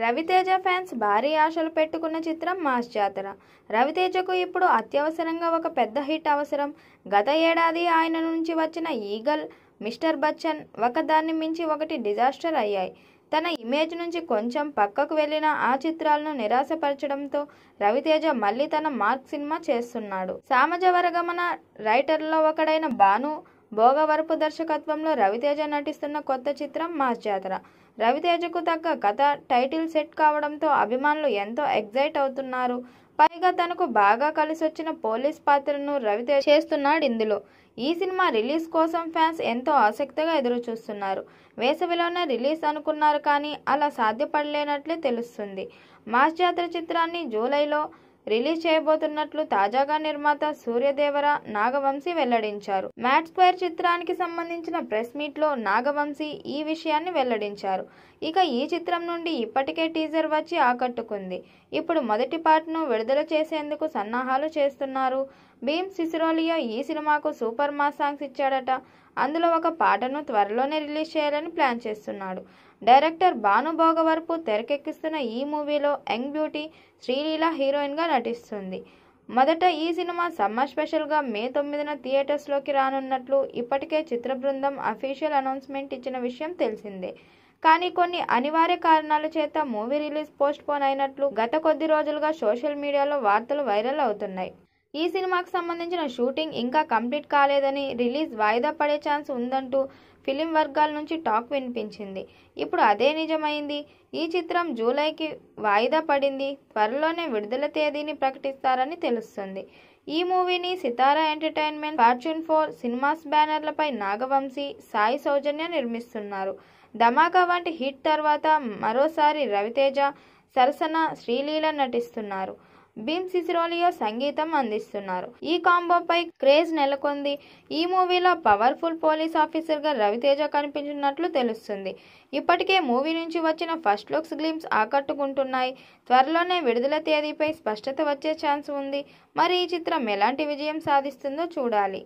Raviteja fans భారీ ఆశలు పెట్టుకున్న చిత్రం మాస్ జాతర. రవితేజకు ఇప్పుడు అత్యవసరంగా ఒక పెద్ద హిట్ అవసరం. గత ఏడాది ఆయన నుంచి వచ్చిన ఈగల్, మిస్టర్ బచ్చన్ ఒకదాన్ని మించి ఒకటి డిజాస్టర్ అయ్యాయి. తన ఇమేజ్ నుంచి కొంచెం పక్కకు వెళ్లిన ఆ చిత్రాలను నిరాశపరచడంతో రవితేజ మళ్లీ తన మార్క్ సినిమా చేస్తున్నాడు. సామజవరగమన రైటర్లలో ఒకడైన భాను భోగవరపు దర్శకత్వంలో రవితేజ నటిస్తున్న కొత్త చిత్రం మాస్ జాతర. రవితేజకు తగ్గ కథ, టైటిల్ సెట్ కావడంతో అభిమానులు ఎంతో ఎగ్జైట్ అవుతున్నారు. పైగా తనకు బాగా కలిసొచ్చిన పోలీస్ పాత్రను రవితేజ చేస్తున్నాడు ఇందులో. ఈ సినిమా రిలీజ్ కోసం ఫ్యాన్స్ ఎంతో ఆసక్తిగా ఎదురుచూస్తున్నారు. వేసవిలోనే రిలీజ్ అనుకున్నారు కానీ అలా సాధ్యపడలేనట్లే తెలుస్తుంది. మాస్ జాతర చిత్రాన్ని జూలైలో రిలీజ్ చేయబోతున్నట్లు తాజాగా నిర్మాత సూర్యదేవర నాగవంశీ వెల్లడించారు. మ్యాట్ స్క్వేర్ చిత్రానికి సంబంధించిన ప్రెస్ మీట్ లో నాగవంశీ ఈ విషయాన్ని వెల్లడించారు. ఇక ఈ చిత్రం నుండి ఇప్పటికే టీజర్ వచ్చి ఆకట్టుకుంది. ఇప్పుడు మొదటి పార్ట్ను విడుదల చేసేందుకు సన్నాహాలు చేస్తున్నారు. భీమ్ సిసిరోలియో ఈ సినిమాకు సూపర్ మాస్ సాంగ్స్ ఇచ్చాడట. అందులో ఒక పాటను త్వరలోనే రిలీజ్ చేయాలని ప్లాన్ చేస్తున్నాడు. డైరెక్టర్ భాను భోగవరపు తెరకెక్కిస్తున్న ఈ మూవీలో యంగ్ బ్యూటీ శ్రీలీల హీరోయిన్గా నటిస్తుంది. మొదట ఈ సినిమా సమ్మర్ స్పెషల్గా మే 9న థియేటర్స్లోకి రానున్నట్లు ఇప్పటికే చిత్ర బృందం అఫీషియల్ అనౌన్స్మెంట్ ఇచ్చిన విషయం తెలిసిందే. కానీ కొన్ని అనివార్య కారణాల చేత మూవీ రిలీజ్ పోస్ట్ పోన్ అయినట్లు గత కొద్ది రోజులుగా సోషల్ మీడియాలో వార్తలు వైరల్ అవుతున్నాయి. ఈ సినిమాకు సంబంధించిన షూటింగ్ ఇంకా కంప్లీట్ కాలేదని, రిలీజ్ వాయిదా పడే ఛాన్స్ ఉందంటూ ఫిలిం వర్గాల నుంచి టాక్ వినిపించింది. ఇప్పుడు అదే నిజమైంది. ఈ చిత్రం జూలైకి వాయిదా పడింది. త్వరలోనే విడుదల తేదీని ప్రకటిస్తారని తెలుస్తుంది. ఈ మూవీని సితారా ఎంటర్టైన్మెంట్, ఫార్చ్యూన్ 4 సినిమాస్ బ్యానర్లపై నాగవంశీ, సాయి సౌజన్య నిర్మిస్తున్నారు. ధమాకా వంటి హిట్ తర్వాత మరోసారి రవితేజ సరసన శ్రీలీల నటిస్తున్నారు. భీమ్ సిసిరోలియో సంగీతం అందిస్తున్నారు. ఈ కాంబోపై క్రేజ్ నెలకొంది. ఈ మూవీలో పవర్ఫుల్ పోలీస్ ఆఫీసర్గా రవితేజ కనిపించినట్లు తెలుస్తుంది. ఇప్పటికే మూవీ నుంచి వచ్చిన ఫస్ట్ లుక్స్ గ్లిమ్స్ ఆకట్టుకుంటున్నాయి. త్వరలోనే విడుదల తేదీపై స్పష్టత వచ్చే ఛాన్స్ ఉంది. మరి ఈ చిత్రం ఎలాంటి విజయం సాధిస్తుందో చూడాలి.